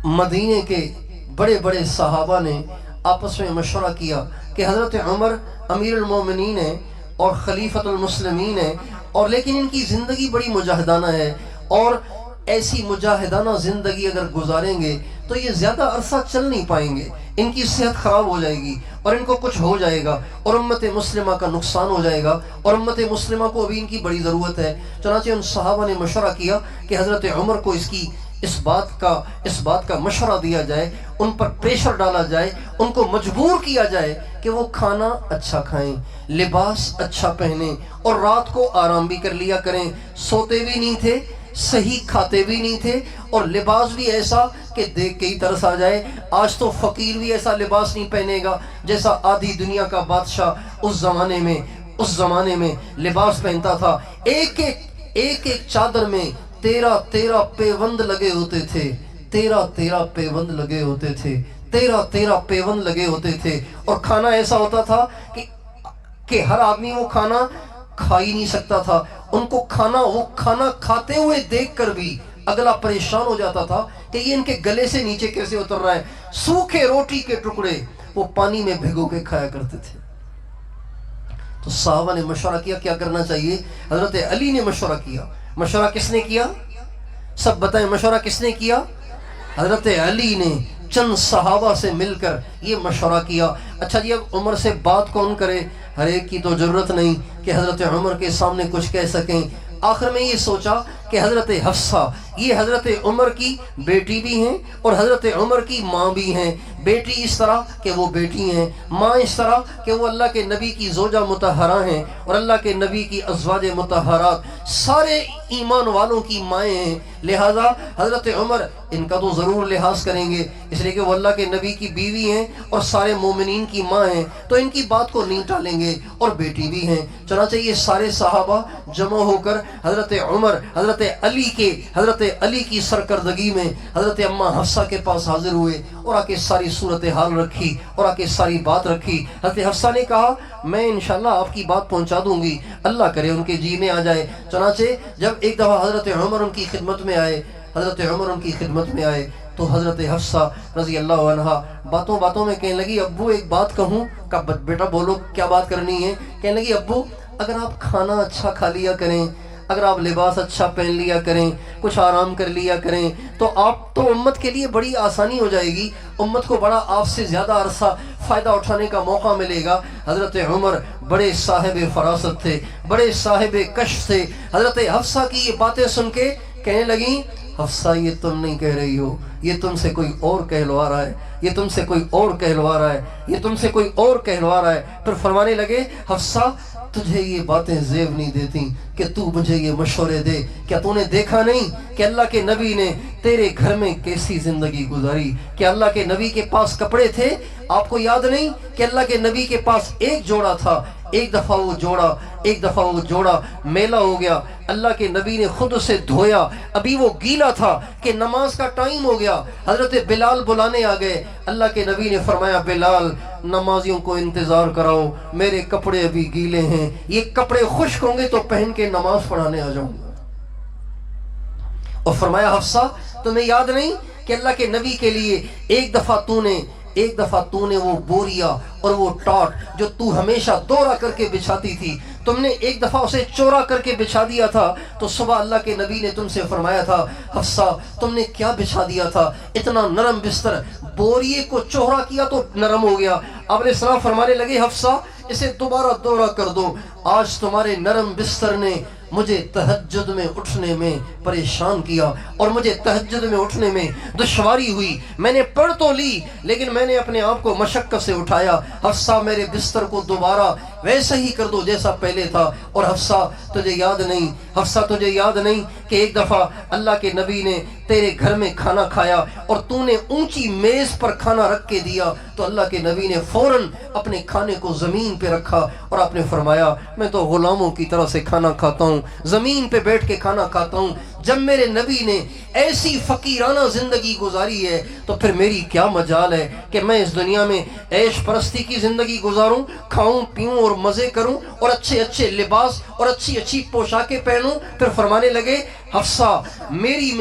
मदीने के बड़े बड़े सहाबा ने आपस में मशवरा किया कि हज़रत उमर अमीरुल मोमिनीन है और खलीफतुल मुस्लिमीन है, और लेकिन इनकी ज़िंदगी बड़ी मुजाहिदाना है, और ऐसी मुजाहिदाना ज़िंदगी अगर गुजारेंगे तो ये ज़्यादा अरसा चल नहीं पाएंगे, इनकी सेहत ख़राब हो जाएगी और इनको कुछ हो जाएगा और उम्मत मुस्लिमा का नुकसान हो जाएगा, और उम्मत मुस्लिमा को अभी इनकी बड़ी ज़रूरत है। चनाचे उन सहाबा ने मशवरा किया कि हज़रत उमर को इस बात का मशवरा दिया जाए, उन पर प्रेशर डाला जाए, उनको मजबूर किया जाए कि वो खाना अच्छा खाएं, लिबास अच्छा पहने और रात को आराम भी कर लिया करें। सोते भी नहीं थे, सही खाते भी नहीं थे, और लिबास भी ऐसा कि देख के ही तरस आ जाए। आज तो फ़कीर भी ऐसा लिबास नहीं पहनेगा जैसा आधी दुनिया का बादशाह उस ज़माने में लिबास पहनता था। एक एक चादर में 13 पेवंद लगे होते थे, 13 पेवंद लगे होते थे, 13 पेवंद लगे होते थे। और खाना ऐसा होता था कि हर आदमी वो खाना खा ही नहीं सकता था। उनको वो खाना खाते हुए देखकर भी अगला परेशान हो जाता था कि ये इनके गले से नीचे कैसे उतर रहा है। सूखे रोटी के टुकड़े वो पानी में भिगो के खाया करते थे। तो साहबा ने मशवरा किया क्या करना चाहिए। हजरत अली ने मशवरा किया। मशवरा किसने किया, सब बताएं, मशवरा किसने किया। हजरत अली ने चंद सहाबा से मिलकर ये मशवरा किया। अच्छा जी, अब उमर से बात कौन करे, हर एक की तो ज़रूरत नहीं कि हज़रत उमर के सामने कुछ कह सकें। आखिर में ये सोचा कि हज़रत हफ्सा ये हज़रत उमर की बेटी भी हैं और हज़रत उमर की माँ भी हैं। बेटी इस तरह कि वो बेटी हैं, माँ इस तरह कि वो अल्लाह के नबी की ज़ोजा मुतहरा हैं और अल्लाह के नबी की अज़वाज मुतहरात सारे ईमान वालों की माएँ हैं। लिहाजा हज़रत उमर इनका तो ज़रूर लिहाज करेंगे, इसलिए कि वो अल्लाह के नबी की बीवी हैं और सारे मोमिनीन की माँ हैं, तो इनकी बात को नहीं टालेंगे, और बेटी भी हैं। चनाचे ये सारे सहाबा जमा होकर हज़रत उमर हज़रत अली की सरकर्दगी में हज़रत अम्मा हफ्सा के पास हाजिर हुए और आके सारी सूरत हाल रखी और आके सारी बात रखी। हज़रत हफ्सा ने कहा मैं इंशाल्लाह आपकी बात पहुंचा दूंगी, अल्लाह करे उनके जी में आ जाए। चनाचे जब एक दफ़ा हज़रत उमर उनकी खिदमत में आए तो हज़रत हफ्सा रज़ी अल्लाह अन्हा बातों बातों में कहने लगी, अब्बू एक बात कहूँ। का बेटा बोलो क्या बात करनी है। कहने लगी, अब्बू अगर आप खाना अच्छा खा लिया करें, अगर आप लिबास अच्छा पहन लिया करें, कुछ आराम कर लिया करें, तो उम्मत के लिए बड़ी आसानी हो जाएगी, उम्मत को बड़ा आपसे ज़्यादा अरसा फ़ायदा उठाने का मौका मिलेगा। हज़रत उमर बड़े साहिब फरासत थे, बड़े साहिब कश्फ थे। हज़रत हफ्सा की ये बातें सुन के कहने लगी, हफ्सा ये तुम नहीं कह रही हो, ये तुमसे कोई और कहलवा रहा है, ये तुमसे कोई और कहलवा रहा है, ये तुमसे कोई और कहलवा रहा है। फिर फरमाने लगे, हफ्सा तुझे ये बातें ज़ेब नहीं देती कि तू मुझे ये मशवरे दे। क्या तूने देखा नहीं कि अल्लाह के नबी ने तेरे घर में कैसी ज़िंदगी गुजारी, कि अल्लाह के नबी के पास कपड़े थे, आपको याद नहीं कि अल्लाह के नबी के पास एक जोड़ा था, एक दफ़ा वो जोड़ा मेला हो गया, अल्लाह के नबी ने खुद उसे धोया, अभी वो गीला था कि नमाज का टाइम हो गया, हज़रत बिलाल बुलाने आ गए। अल्लाह के नबी ने फरमाया, बिलाल नमाजियों को इंतज़ार कराओ, मेरे कपड़े अभी गीले हैं, ये कपड़े खुश्क होंगे तो पहन के नमाज पढ़ाने आ जाऊंगा। और फरमाया, हफ्सा तुम्हें याद नहीं कि अल्लाह के नबी के लिए एक दफ़ा तूने वो बोरिया और वो टाट जो तू हमेशा दौरा करके बिछाती थी, तुमने एक दफ़ा उसे चौरा करके बिछा दिया था। तो सुबह अल्लाह के नबी ने तुमसे फरमाया था, हफ्सा तुमने क्या बिछा दिया था, इतना नरम बिस्तर, बोरिए को चौरा किया तो नरम हो गया। आपने सलाम फरमाने लगे, हफ्सा इसे दोबारा दौरा कर दो, आज तुम्हारे नरम बिस्तर ने मुझे तहज्जुद में उठने में परेशान किया और मुझे तहज्जुद में उठने में दुश्वारी हुई। मैंने पढ़ तो ली लेकिन मैंने अपने आप को मशक्क़त से उठाया। हफ्सा मेरे बिस्तर को दोबारा वैसा ही कर दो जैसा पहले था। और हफ्सा तुझे याद नहीं कि एक दफ़ा अल्लाह के नबी ने तेरे घर में खाना खाया और तूने ऊंची मेज़ पर खाना रख के दिया, तो अल्लाह के नबी ने फ़ौरन अपने खाने को ज़मीन पे रखा और आपने फरमाया, मैं तो गुलामों की तरह से खाना खाता हूँ, ज़मीन पे बैठ के खाना खाता हूँ, جب میرے نبی نے ایسی فقیرانہ زندگی گزاری ہے تو پھر میری کیا مجال ہے کہ میں اس دنیا میں عیش پرستی کی زندگی گزاروں، کھاؤں پیوں اور مزے کروں اور اچھے اچھے لباس اور اچھی اچھی پوشاکیں پہنوں۔ پھر فرمانے لگے حفصہ میری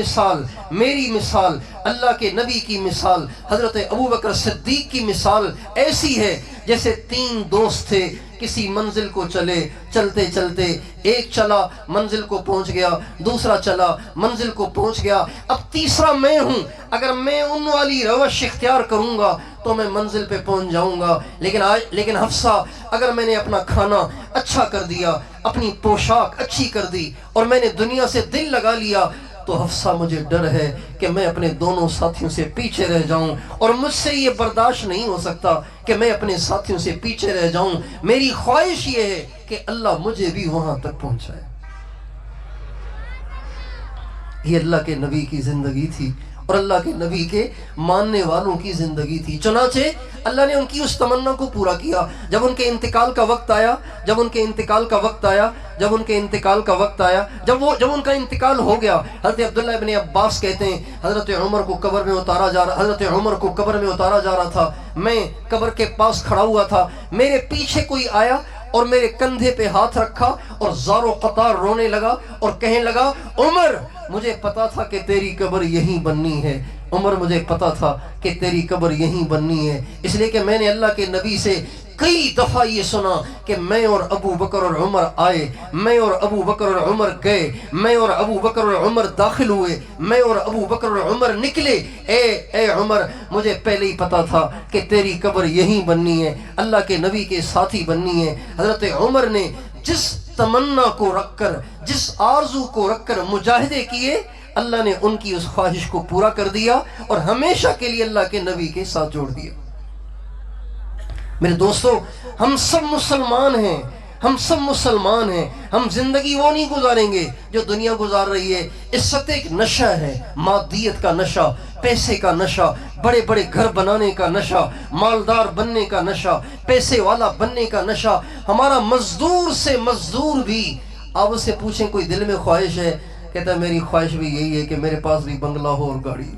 مثال اللہ کے نبی کی مثال، حضرت ابوبکر صدیق کی مثال ایسی ہے جیسے تین دوست تھے، کسی منزل کو چلے، چلتے چلتے ایک چلا منزل کو پہنچ گیا، دوسرا چلا منزل کو پہنچ گیا، اب تیسرا میں ہوں، اگر میں ان والی روش اختیار کروں گا تو میں منزل پہ پہنچ جاؤں گا، لیکن حفصہ اگر میں نے اپنا کھانا اچھا کر دیا، اپنی پوشاک اچھی کر دی اور میں نے دنیا سے دل لگا لیا تو حفصہ مجھے ڈر ہے کہ میں اپنے دونوں ساتھیوں سے پیچھے رہ جاؤں، اور مجھ سے یہ برداشت نہیں ہو سکتا کہ میں اپنے ساتھیوں سے پیچھے رہ جاؤں۔ میری خواہش یہ ہے کہ اللہ مجھے بھی وہاں تک پہنچائے۔ یہ اللہ کے نبی کی زندگی تھی اور اللہ کے نبی کے ماننے والوں کی زندگی تھی۔ چنانچہ اللہ نے ان کی اس تمنا کو پورا کیا۔ جب ان کے انتقال کا وقت آیا، جب ان کا انتقال ہو گیا، حضرت عبداللہ ابن عباس کہتے ہیں حضرت عمر کو قبر میں اتارا جا رہا تھا، میں قبر کے پاس کھڑا ہوا تھا، میرے پیچھے کوئی آیا اور میرے کندھے پہ ہاتھ رکھا اور زار و قطار رونے لگا اور کہنے لگا عمر مجھے پتا تھا کہ تیری قبر یہیں بننی ہے، عمر مجھے پتا تھا کہ تیری قبر یہیں بننی ہے، اس لیے کہ میں نے اللہ کے نبی سے کئی دفعہ یہ سنا کہ میں اور ابو بکر اور عمر آئے، میں اور ابو بکر اور عمر گئے، میں اور ابو بکر اور عمر داخل ہوئے، میں اور ابو بکر اور عمر نکلے، اے عمر مجھے پہلے ہی پتا تھا کہ تیری قبر یہیں بننی ہے، اللہ کے نبی کے ساتھی بننی ہے۔ حضرت عمر نے جس تمنا کو رکھ کر، جس آرزو کو رکھ کر مجاہدے کیے، اللہ نے ان کی اس خواہش کو پورا کر دیا اور ہمیشہ کے لیے اللہ کے نبی کے ساتھ جوڑ دیا۔ میرے دوستو، ہم سب مسلمان ہیں، ہم زندگی وہ نہیں گزاریں گے جو دنیا گزار رہی ہے۔ عزت ایک نشہ ہے، مادیت کا نشہ، پیسے کا نشہ، بڑے بڑے گھر بنانے کا نشہ، مالدار بننے کا نشہ، پیسے والا بننے کا نشہ۔ ہمارا مزدور سے مزدور بھی، آپ اس سے پوچھیں کوئی دل میں خواہش ہے، کہتا ہے میری خواہش بھی یہی ہے کہ میرے پاس بھی بنگلہ ہو اور گاڑی۔